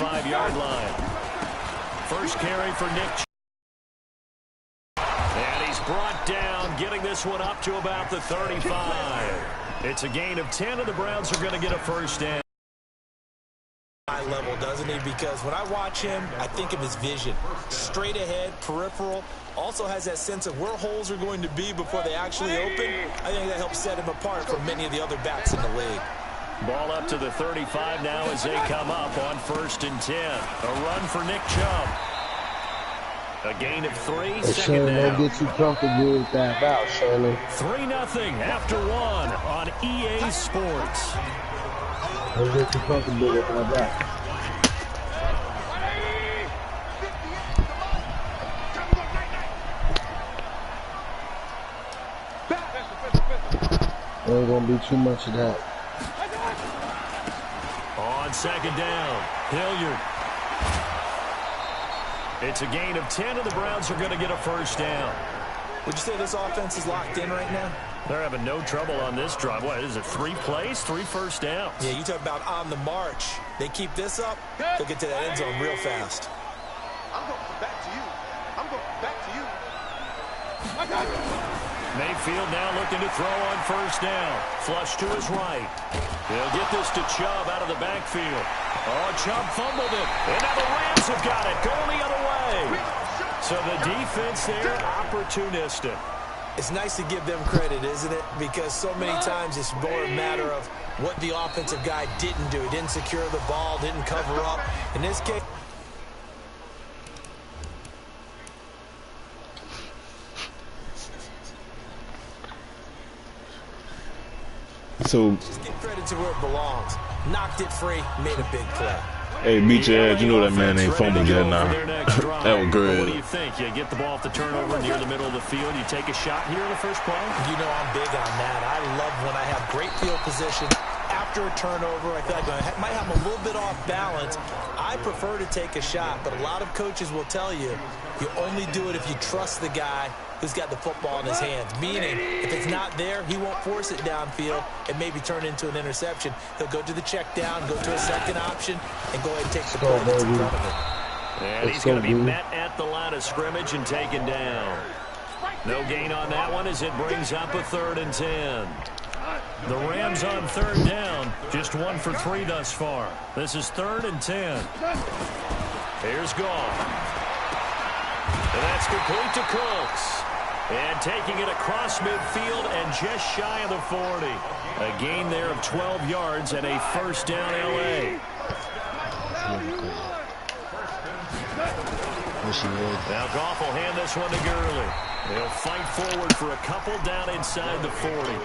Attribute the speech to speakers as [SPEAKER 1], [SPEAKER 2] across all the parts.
[SPEAKER 1] 35-yard line. First carry for Nick. And he's brought down, getting this one up to about the 35. It's a gain of 10, and the Browns are going to get a first down.
[SPEAKER 2] High level, doesn't he? Because when I watch him, I think of his vision. Straight ahead, peripheral. Also has that sense of where holes are going to be before they actually open. I think that helps set him apart from many of the other backs in the league.
[SPEAKER 1] Ball up to the 35 now as they come up on 1st and 10. A run for Nick Chubb. A gain of 3, second down.
[SPEAKER 3] Don't get too comfortable with that route, Shirley.
[SPEAKER 1] 3-0 after 1 on EA Sports.
[SPEAKER 3] Don't get too comfortable with that route. There ain't gonna be too much of that.
[SPEAKER 1] On 2nd down, Hilliard. It's a gain of 10, and the Browns are going to get a first down.
[SPEAKER 2] Would you say this offense is locked in right now?
[SPEAKER 1] They're having no trouble on this drive. What is it, 3 plays, 3 first downs?
[SPEAKER 2] Yeah, you talk about on the march. They keep this up, they'll get to that end zone real fast.
[SPEAKER 4] I'm going back to you. I'm going back to you. I got it.
[SPEAKER 1] Mayfield now looking to throw on 1st down. Flush to his right. They'll get this to Chubb out of the backfield. Oh, Chubb fumbled it. And now the Rams have got it. Going the other way. So the defense there, opportunistic.
[SPEAKER 2] It's nice to give them credit, isn't it? Because so many times it's more a matter of what the offensive guy didn't do. He didn't secure the ball, didn't cover up. In this case,
[SPEAKER 5] so
[SPEAKER 2] just give credit to where it belongs. Knocked it free, made a big play.
[SPEAKER 5] hey, meet your ass. You know that man ain't fumbled yet now. That was great.
[SPEAKER 1] What do you think? You get the ball off the turnover near the middle of the field. You take a shot here in the first play?
[SPEAKER 2] You know I'm big on that. I love when I have great field position. After a turnover, I feel like I might have a little bit off balance. I prefer to take a shot, but a lot of coaches will tell you, you only do it if you trust the guy who's got the football in his hands. Meaning, if it's not there, he won't force it downfield and maybe turn into an interception. He'll go to the check down, go to a second option, and go ahead and take the play that's in front of him.
[SPEAKER 1] And he's going to be met at the line of scrimmage and taken down. No gain on that one as it brings up a 3rd and 10. The Rams on 3rd down, just 1 for 3 thus far. This is 3rd and 10. Here's Goff. And that's complete to Cooks. And taking it across midfield and just shy of the 40. A gain there of 12 yards and a first down L.A. Now Goff will hand this one to Gurley. They'll fight forward for a couple down inside the 40.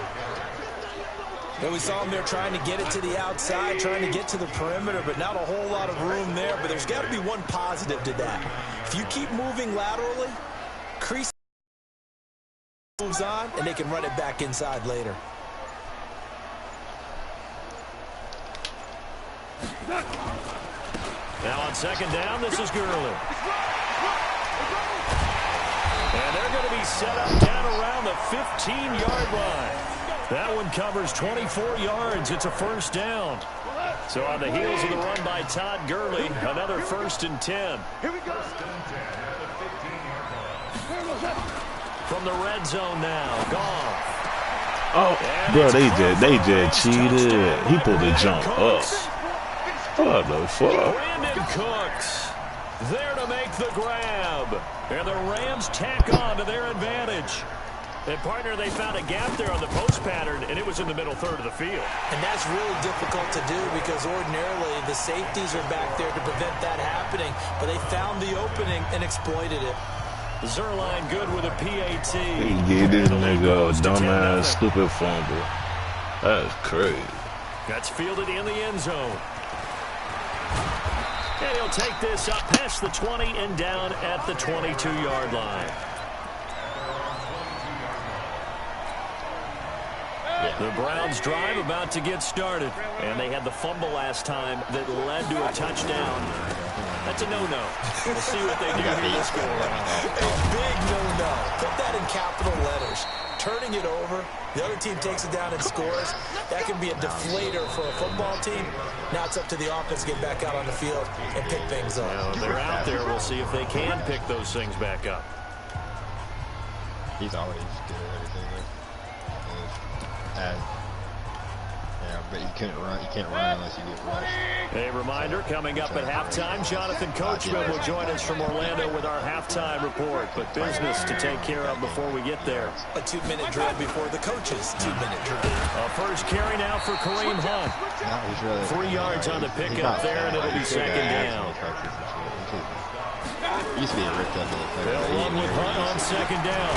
[SPEAKER 2] And we saw him there trying to get it to the outside, trying to get to the perimeter, but not a whole lot of room there. But there's got to be one positive to that. If you keep moving laterally, crease moves on, and they can run it back inside later.
[SPEAKER 1] Now on 2nd down, this is Gurley. And they're going to be set up down around the 15-yard line. That one covers 24 yards. It's a first down. So on the heels of the run by Todd Gurley, another 1st and 10.
[SPEAKER 4] Here we go.
[SPEAKER 1] From the red zone now, Goff.
[SPEAKER 5] Oh, bro, they just cheated. He pulled the jump up. What the fuck?
[SPEAKER 1] Brandon Cooks there to make the grab. And the Rams tack on to their advantage. And, partner, they found a gap there on the post pattern, and it was in the middle 3rd of the field.
[SPEAKER 2] And that's really difficult to do because ordinarily the safeties are back there to prevent that happening. But they found the opening and exploited it.
[SPEAKER 1] Zerline good with a PAT.
[SPEAKER 5] He gave this nigga a dumbass, stupid fumble. That's crazy.
[SPEAKER 1] That's fielded in the end zone. And he'll take this up past the 20 and down at the 22-yard line. The Browns drive about to get started. And they had the fumble last time that led to a touchdown. That's a no-no. We'll see what they do here this go around.
[SPEAKER 2] A big no-no. Put that in capital letters. turning it over. The other team takes it down and scores. That can be a deflator for a football team. Now it's up to the offense to get back out on the field and pick things up.
[SPEAKER 1] Now, they're out there. We'll see if they can pick those things back up.
[SPEAKER 6] He's always good at everything. Yeah, but you can't run unless you get rushed.
[SPEAKER 1] A reminder, coming up at halftime, Jonathan Coachman will join us from Orlando with our halftime report. But business to take care of before we get there.
[SPEAKER 2] A 2-minute drill before the coaches' 2-minute drill.
[SPEAKER 1] A first carry now for Kareem Hunt.
[SPEAKER 6] No, he's really,
[SPEAKER 1] 3 yards on the pickup there, and it'll be second down.
[SPEAKER 6] He used to be a ripped up little player.
[SPEAKER 1] They'll run with Hunt on second down.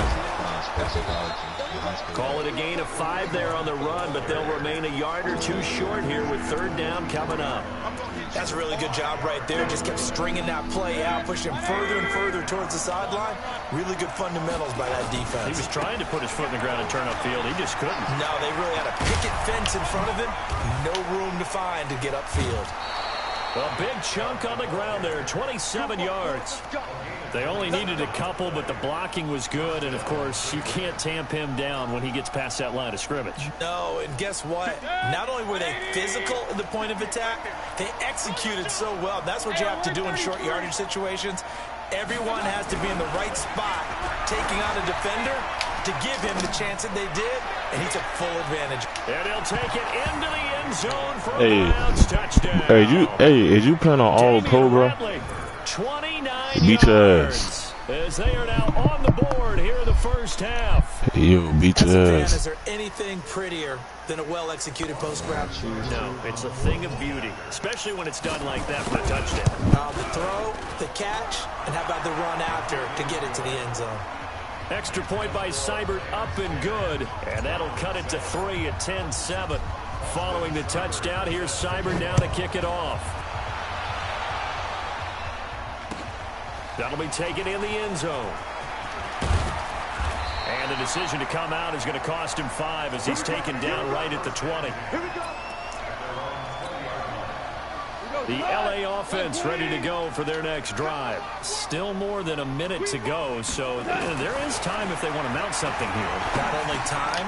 [SPEAKER 1] Call it a gain of 5 there on the run, but they'll remain a yard or 2 short here with third down coming up.
[SPEAKER 2] That's a really good job right there. Just kept stringing that play out, pushing further and further towards the sideline. Really good fundamentals by that defense.
[SPEAKER 1] He was trying to put his foot in the ground and turn upfield. He just couldn't.
[SPEAKER 2] No, they really had a picket fence in front of him. No room to find to get upfield.
[SPEAKER 1] A big chunk on the ground there, 27 yards. They only needed a couple, but the blocking was good. And, of course, you can't tamp him down when he gets past that line of scrimmage.
[SPEAKER 2] No, and guess what? Not only were they physical at the point of attack, they executed so well. That's what you have to do in short yardage situations. Everyone has to be in the right spot, taking on a defender to give him the chance that they did, and he took full advantage.
[SPEAKER 1] And he'll take it into the end zone for a Browns touchdown.
[SPEAKER 5] Is you playing on all pro, bro?
[SPEAKER 1] 29
[SPEAKER 5] beat your ass.
[SPEAKER 1] As they are now on the board here in the first half.
[SPEAKER 5] You beat your ass.
[SPEAKER 2] Is there anything prettier than a well-executed post-grab?
[SPEAKER 1] No, it's a thing of beauty, especially when it's done like that for a touchdown.
[SPEAKER 2] The throw, the catch, and how about the run after to get it to the end zone?
[SPEAKER 1] Extra point by Seibert, up and good, and that'll cut it to 3 at 10-7. Following the touchdown, here's Seibert now to kick it off. That'll be taken in the end zone. And the decision to come out is going to cost him 5 as he's taken down right at the 20. The LA offense ready to go for their next drive. Still more than a minute to go, so there is time if they want to mount something here.
[SPEAKER 2] Not only time,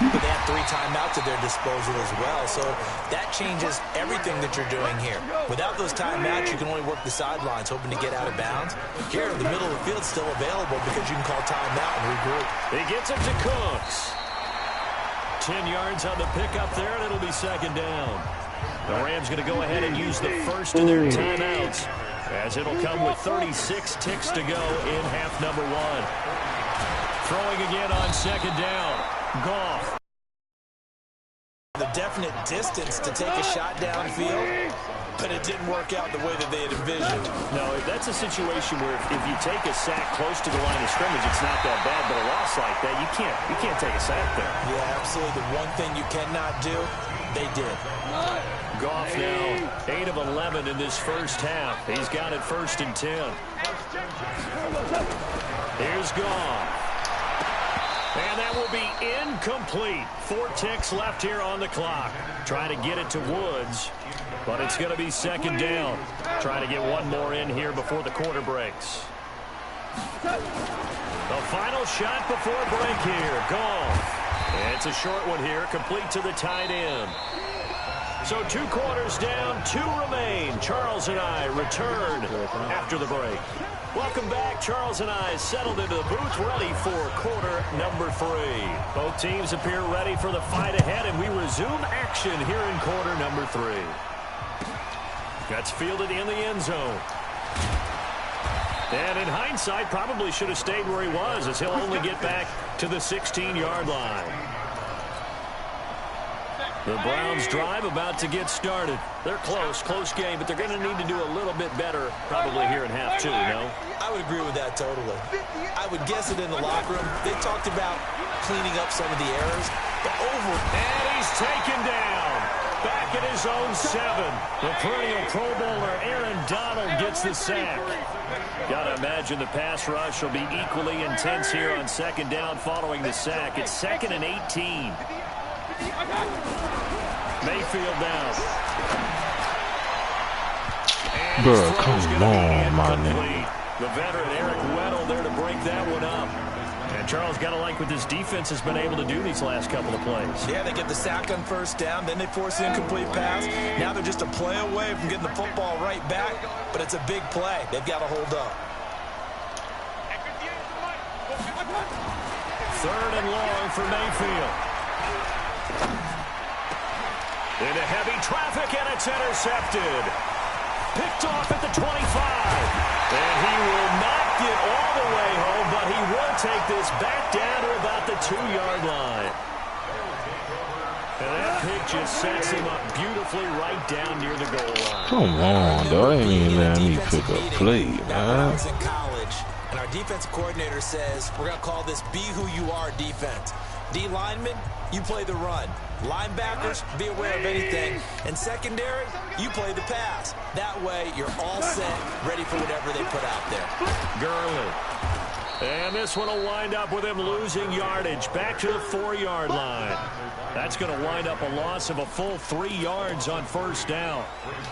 [SPEAKER 2] but they have 3 timeouts at their disposal as well, so that changes everything that you're doing here. Without those timeouts, you can only work the sidelines, hoping to get out of bounds. Here, the middle of the field is still available because you can call timeout and regroup.
[SPEAKER 1] He gets it to Cooks. 10 yards on the pickup there, and it'll be second down. The Rams going to go ahead and use the first of their timeouts as it'll come with 36 ticks to go in half number 1. Throwing again on second down. Goff.
[SPEAKER 2] The definite distance to take a shot downfield, but it didn't work out the way that they had envisioned.
[SPEAKER 1] No, that's a situation where if you take a sack close to the line of scrimmage, it's not that bad, but a loss like that, you can't take a sack there.
[SPEAKER 2] Yeah, absolutely. The one thing you cannot do, they did.
[SPEAKER 1] Goff now 8 of 11 in this first half. He's got it 1st and 10. Here's Goff. And that will be incomplete. 4 ticks left here on the clock. Trying to get it to Woods, but it's going to be second down. Trying to get one more in here before the quarter breaks. The final shot before break here. Goff. And it's a short one here, complete to the tight end. So 2 quarters down, 2 remain. Charles and I return after the break. Welcome back. Charles and I settled into the booth, ready for quarter number 3. Both teams appear ready for the fight ahead, and we resume action here in quarter number 3. That's fielded in the end zone. And in hindsight, probably should have stayed where he was, as he'll only get back to the 16-yard line. The Browns drive about to get started. They're close game, but they're going to need to do a little bit better probably here in half 2, no?
[SPEAKER 2] I would agree with that totally. I would guess it in the locker room. They talked about cleaning up some of the errors, but
[SPEAKER 1] and he's taken down. Back at his own 7. The perennial Pro Bowler Aaron Donald gets the sack. Got to imagine the pass rush will be equally intense here on second down following the sack. It's 2nd and 18. Mayfield down.
[SPEAKER 5] Bro, come on, my nigga.
[SPEAKER 1] The veteran Eric Weddle there to break that one up. And Charles, got to like what this defense has been able to do these last couple of plays.
[SPEAKER 2] Yeah, they get the sack on first down, then they force the incomplete pass. Now they're just a play away from getting the football right back, but it's a big play. They've got to hold up.
[SPEAKER 1] 3rd and long for Mayfield. Into heavy traffic, and it's intercepted. Picked off at the 25. And he will not get all the way home, but he will take this back down to about the 2-yard line. And that pick just sets him up beautifully right down near the goal line.
[SPEAKER 5] Come on, dog. I ain't even letting me pick a play, man.
[SPEAKER 2] In college, and our defensive coordinator says we're going to call this be who you are defense. D linemen, you play the run. Linebackers, be aware of anything. And secondary, you play the pass. That way, you're all set, ready for whatever they put out there.
[SPEAKER 1] Gurley. And this one will wind up with him losing yardage back to the 4-yard line. That's going to wind up a loss of a full 3 yards on first down.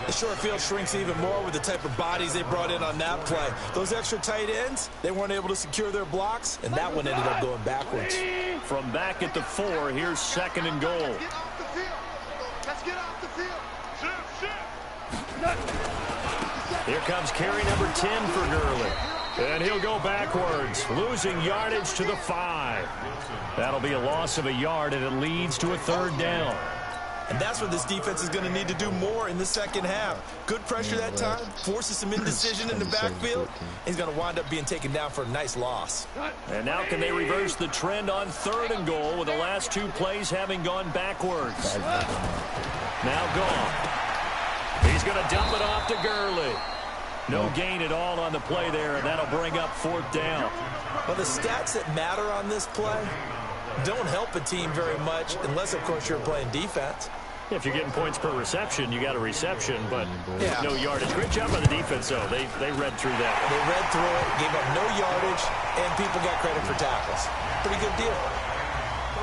[SPEAKER 2] The short field shrinks even more with the type of bodies they brought in on that play. Those extra tight ends, they weren't able to secure their blocks, and that one ended up going backwards.
[SPEAKER 1] From back at the 4, here's 2nd and goal.
[SPEAKER 4] Get off the field. Let's get off the field.
[SPEAKER 1] Here comes carry number 10 for Gurley. And he'll go backwards, losing yardage to the 5. That'll be a loss of a yard, and it leads to a 3rd down.
[SPEAKER 2] And that's what this defense is going to need to do more in the second half. Good pressure that time, forces some indecision in the backfield. He's going to wind up being taken down for a nice loss.
[SPEAKER 1] And now can they reverse the trend on 3rd and goal with the last 2 plays having gone backwards? Now gone. He's going to dump it off to Gurley. No gain at all on the play there, and that'll bring up 4th down.
[SPEAKER 2] Well, the stats that matter on this play don't help a team very much unless, of course, you're playing defense.
[SPEAKER 1] If you're getting points per reception, you got a reception, but
[SPEAKER 2] yeah,
[SPEAKER 1] no yardage. Great job by the defense, though. They read through that.
[SPEAKER 2] They read through it, gave up no yardage, and people got credit for tackles. Pretty good deal.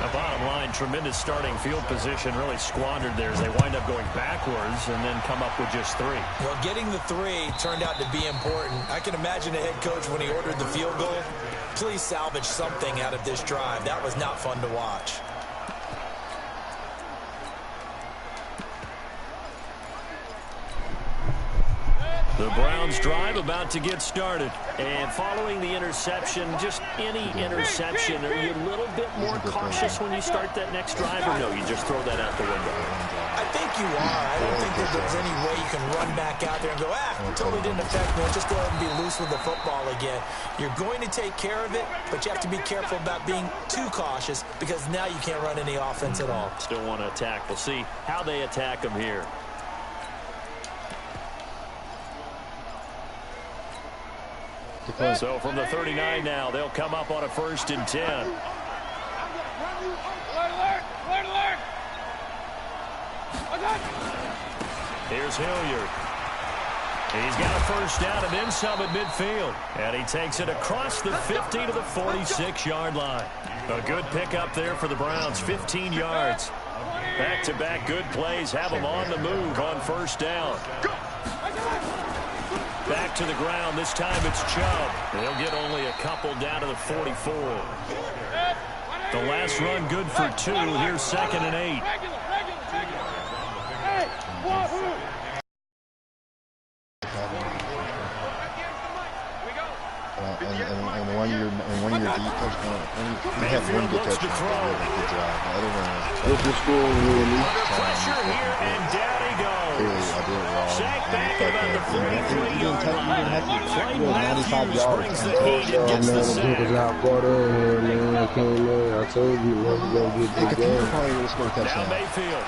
[SPEAKER 1] The bottom line, tremendous starting field position, really squandered there as they wind up going backwards and then come up with just 3.
[SPEAKER 2] Well, getting the 3 turned out to be important. I can imagine the head coach when he ordered the field goal. Please salvage something out of this drive. That was not fun to watch.
[SPEAKER 1] The Browns drive about to get started. And following the interception, just any interception, are you a little bit more cautious when you start that next drive, or no, you just throw that out the window?
[SPEAKER 2] I think you are. I don't think that there's any way you can run back out there and go, totally didn't affect me. Just go ahead and be loose with the football again. You're going to take care of it, but you have to be careful about being too cautious because now you can't run any offense at all.
[SPEAKER 1] Still want to attack. We'll see how they attack them here. So from the 39 now, they'll come up on a 1st and 10. Here's Hilliard. He's got a 1st down and then some at midfield. And he takes it across the 50 to the 46-yard line. A good pickup there for the Browns, 15 yards. Back-to-back good plays have them on the move on 1st down. Back to the ground. This time it's Chubb. They'll get only a couple down to the 44. The last run good for 2. Here's 2nd and 8.
[SPEAKER 6] And one year deep touchdown. We have one good touchdown. Good drive. The other one
[SPEAKER 3] What's the score, really?
[SPEAKER 1] Under pressure here, and down he goes.
[SPEAKER 6] clearly I did it wrong.
[SPEAKER 1] Sacked back at about the 33-yard line. Clay
[SPEAKER 6] 95 yards.
[SPEAKER 1] brings the heat and gets the sack.
[SPEAKER 3] Out brought in here, man. I came in. I told you, man, we're going to get
[SPEAKER 6] Pick
[SPEAKER 3] this
[SPEAKER 6] a few
[SPEAKER 3] game.
[SPEAKER 6] probably would have scored a
[SPEAKER 1] Now
[SPEAKER 6] touchdown.
[SPEAKER 1] Mayfield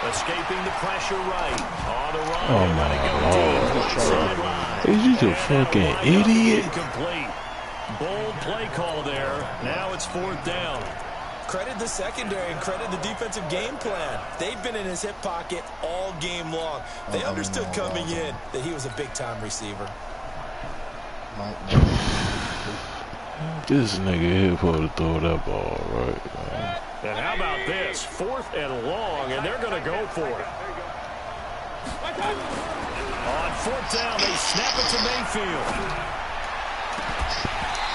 [SPEAKER 1] escaping the pressure right. On the run.
[SPEAKER 5] Oh, my Lord. Is you a fucking idiot?
[SPEAKER 1] Incomplete. Bold play call there. Now it's 4th down.
[SPEAKER 2] Credit the secondary and credit the defensive game plan. They've been in his hip pocket all game long. They understood coming in that he was a big-time receiver.
[SPEAKER 5] This nigga here supposed to throw that ball right, man.
[SPEAKER 1] And how about this? 4th and long, and they're going to go for it. On 4th down, they snap it to Mayfield.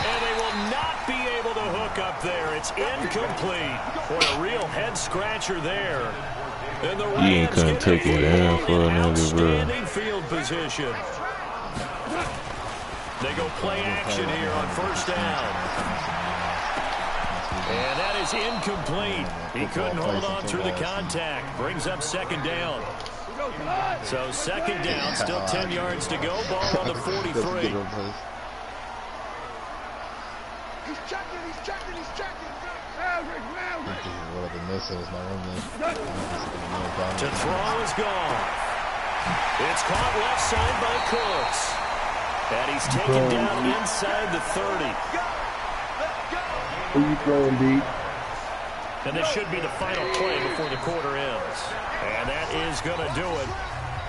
[SPEAKER 1] And they will not be able to hook up there. It's incomplete. Boy, a real head-scratcher there. And the
[SPEAKER 5] He ain't couldn't take it down for another, bro.
[SPEAKER 1] outstanding field position. They go play action here on first down. And that is incomplete. He couldn't hold on through the contact. Brings up second down. So second down, still 10 yards to go. Ball on the 43.
[SPEAKER 4] He's checking.
[SPEAKER 6] What I've been missing is my roommate.
[SPEAKER 1] To throw is gone. It's caught left side by Cooks. And he's taken down inside the 30.
[SPEAKER 3] Who you playing, D?
[SPEAKER 1] And this should be the final play before the quarter ends. And that is going to do it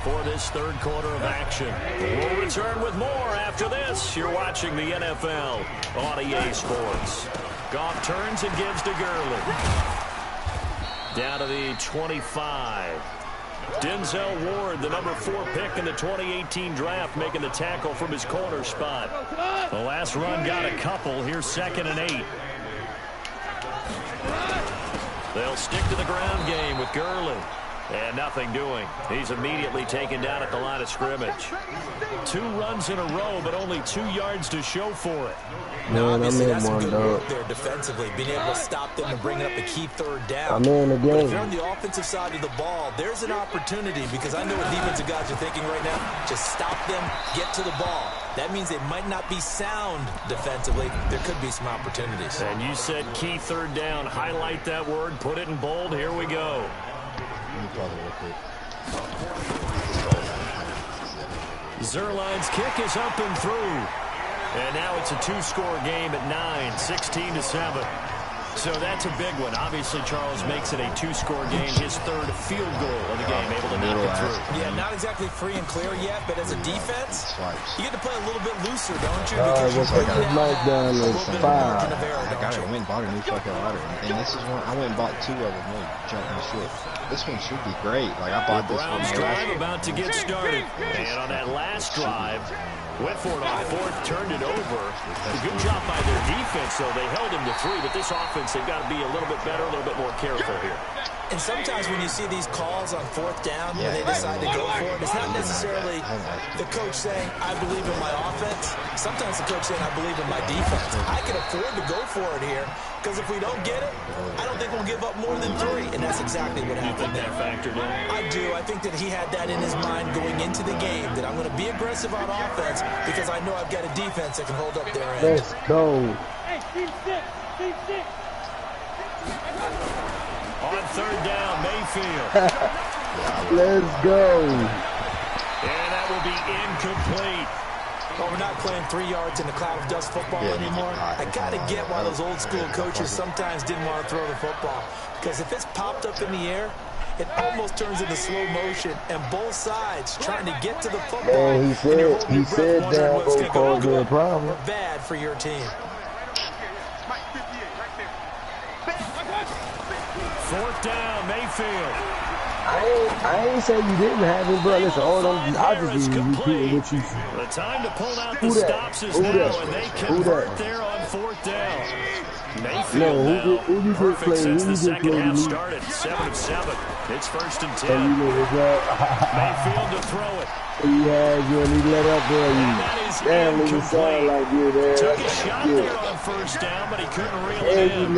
[SPEAKER 1] for this third quarter of action. We'll return with more after this. You're watching the NFL on EA Sports. Goff turns and gives to Gurley. Down to the 25. Denzel Ward, the number 4 pick in the 2018 draft, making the tackle from his corner spot. The last run got a couple. Here's 2nd and 8. They'll stick to the ground game with Gurley. And nothing doing. He's immediately taken down at the line of scrimmage. 2 runs in a row, but only 2 yards to show for it.
[SPEAKER 2] Now, obviously, that's some good work there defensively, being able to stop them and bring up a key third down.
[SPEAKER 3] I'm in the game.
[SPEAKER 2] But if you're on the offensive side of the ball, there's an opportunity, because I know what defensive guys are thinking right now. Just stop them, get to the ball. That means they might not be sound defensively. There could be some opportunities.
[SPEAKER 1] And you said key third down. Highlight that word. Put it in bold. Here we go. Zerline's kick is up and through. And now it's a 2-score game at 9, 16-7. So that's a big one. Obviously, Charles makes it a 2-score game, his 3rd field goal of the game, able to knock it through.
[SPEAKER 2] Yeah, not exactly free and clear yet, but as a defense, you get to play a little bit looser, don't you?
[SPEAKER 3] Because
[SPEAKER 2] you
[SPEAKER 3] bring that mic down to 5.
[SPEAKER 6] I went and bought a new fucking ladder, and this is one I went and bought 2 of them. Really jumping shit. This one should be great. Like I bought this one.
[SPEAKER 1] Browns drive about to get started, and on that last drive, went for it on 4th, turned it over. A good job by their defense, though. They held him to 3, but this offense, they've got to be a little bit better, a little bit more careful here.
[SPEAKER 2] And sometimes when you see these calls on 4th down, when they decide to go for it, it's not necessarily the coach saying, I believe in my offense. Sometimes the coach saying, I believe in my defense. I can afford to go for it here, because if we don't get it, I don't think we'll give up more than 3. And that's exactly what happened there.
[SPEAKER 1] Factored in.
[SPEAKER 2] I do. I think that he had that in his mind going into the game, that I'm going to be aggressive on offense because I know I've got a defense that can hold up their end.
[SPEAKER 3] Let's go.
[SPEAKER 1] On 3rd down, Mayfield.
[SPEAKER 3] Let's go.
[SPEAKER 1] And that will be incomplete.
[SPEAKER 2] Well, we're not playing 3 yards in the cloud of dust football anymore. I got to get why those old school coaches sometimes didn't want to throw the football. Because if it's popped up in the air, it almost turns into slow motion, and both sides trying to get to the football.
[SPEAKER 3] And he said that will cause me a problem.
[SPEAKER 2] Or bad for your team.
[SPEAKER 1] 4th down, Mayfield.
[SPEAKER 3] I ain't say you didn't have him, bro. Listen, all them, I just be repeating what you said.
[SPEAKER 1] The time to pull out the stops is now, and they convert there on 4th down. Mayfield now, perfect since the second half started, 7 of 7. It's 1st and 10. Mayfield to throw it.
[SPEAKER 3] He has you, and he let up for you. Damn, nigga sound like you there.
[SPEAKER 1] Took a shot there on 1st down, but he couldn't reel it in.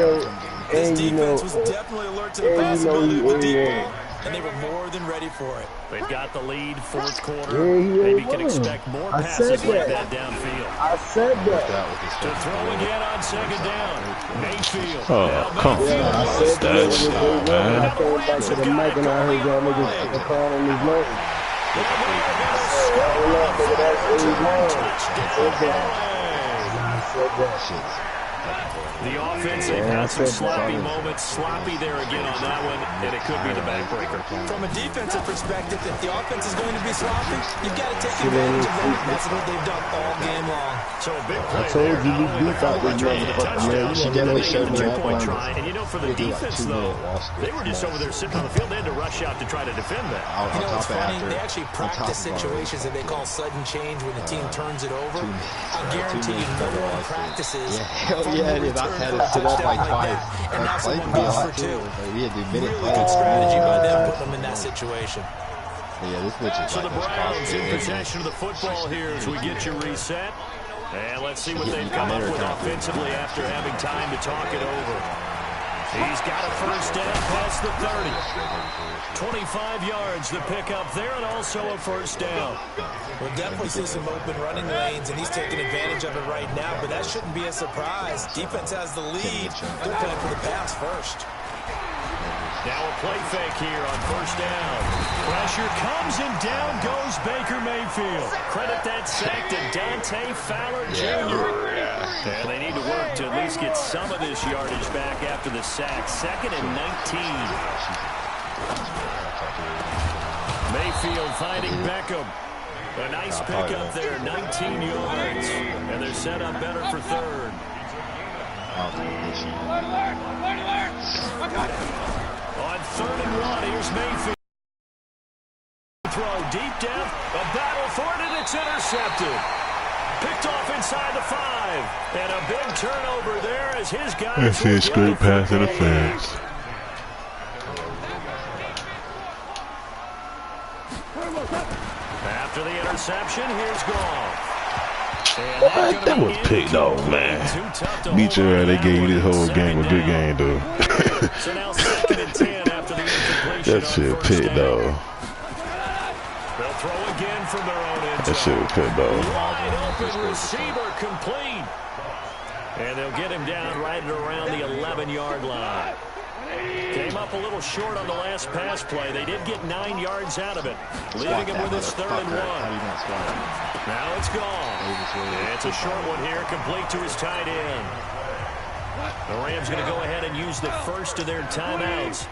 [SPEAKER 2] This defense was definitely alert to the possibility of the deep ball, and they were more than ready for it.
[SPEAKER 1] They've got the lead, 4th quarter. Maybe can expect more passes like that downfield.
[SPEAKER 3] I said that.
[SPEAKER 1] To throw again on 2nd down. Mayfield.
[SPEAKER 5] Oh, come on. That's man.
[SPEAKER 3] I came back to the mic and I heard y'all niggas crying on his name.
[SPEAKER 1] The offense, they've had some sloppy moments. Sloppy there again on that one, and it could be the backbreaker.
[SPEAKER 2] From a defensive perspective, if the offense is going to be sloppy, you've got to take advantage of them. That's what they've done all game long.
[SPEAKER 1] So a big play
[SPEAKER 3] I told you, you beat out this
[SPEAKER 1] touchdown.
[SPEAKER 6] She definitely showed me that
[SPEAKER 1] Two-point
[SPEAKER 6] one.
[SPEAKER 1] try. And you know, for the defense, though, they were just over there sitting on the field. They had to rush out to try to defend that.
[SPEAKER 2] You know what's funny? They actually practice situations that they call sudden change when the team turns it over. I guarantee you no one practices.
[SPEAKER 6] Hell yeah, it is. I've had it sit up like twice.
[SPEAKER 2] And now someone goes for two.
[SPEAKER 6] We had to do minute
[SPEAKER 2] Really good strategy by them putting them in that situation.
[SPEAKER 6] Yeah, this bitch is
[SPEAKER 1] So
[SPEAKER 6] like
[SPEAKER 1] the Browns in possession of the football here as we get you reset. And let's see what they've come up with offensively after having time to talk it over. He's got a first down past the 30. 25 yards to pick up there, and also a first down.
[SPEAKER 2] We'll definitely see some open running lanes, and he's taking advantage of it right now, but that shouldn't be a surprise. Defense has the lead. They're playing for the pass first.
[SPEAKER 1] Now a play fake here on first down. Pressure comes, and down goes Baker Mayfield. Credit that sack to Dante Fowler Jr. And they need to work to at least get some of this yardage back after the sack. 2nd and 19. Mayfield finding Beckham. A nice pickup there, 19 yards. And they're set up better for third. On 3rd and 1, here's Mayfield. Throw deep down, a battle for it, and it's intercepted. Picked off inside the 5. And a big turnover there as his guys...
[SPEAKER 5] That's it, straight pass interference.
[SPEAKER 1] After the interception, here's Goff.
[SPEAKER 5] What? That was picked off, man. Beat your ass, they gave you this whole game. A good game, dude.
[SPEAKER 1] So now 2nd and 10 after the incompletion.
[SPEAKER 5] That shit picked off.
[SPEAKER 1] They'll throw again from their own end.
[SPEAKER 5] That shit was picked off.
[SPEAKER 1] Wide open receiver complete. And they'll get him down right at around the 11-yard line. Came up a little short on the last pass play. They did get 9 yards out of it, leaving him with his 3rd and 1. Now it's gone. It's a short one here, complete to his tight end. The Rams going to go ahead and use the first of their timeouts.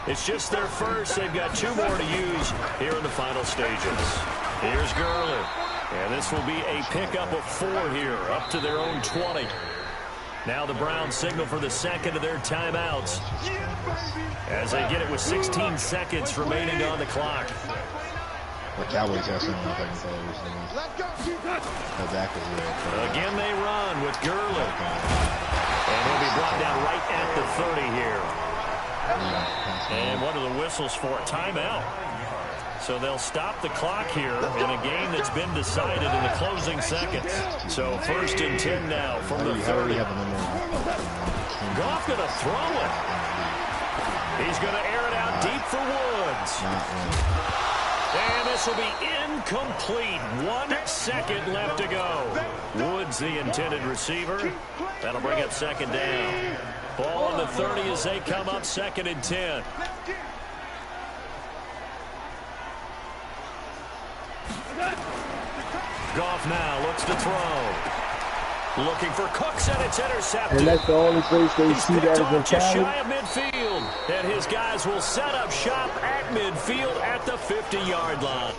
[SPEAKER 1] It's just their first. They've got 2 more to use here in the final stages. Here's Gurley. And this will be a pickup of 4 here, up to their own 20. Now the Browns signal for the 2nd of their timeouts as they get it with 16 seconds remaining on the clock.
[SPEAKER 6] The Cowboys have some fucking players.
[SPEAKER 1] Again they run with Gurley. And he'll be brought down right at the 30 here. And what are the whistles for? Timeout. So they'll stop the clock here in a game that's been decided in the closing seconds. So 1st and 10 now from the 30. Goff going to throw it. He's going to air it out deep for Woods. And this will be incomplete. 1 second left to go. Woods, the intended receiver. That'll bring up 2nd down. Ball on the 30 as they come up 2nd and 10. Goff now looks to throw. Looking for Cooks, and it's intercepted.
[SPEAKER 3] And that's the only place they see that as a
[SPEAKER 1] just shy of midfield. And his guys will set up shop at midfield at the 50-yard line.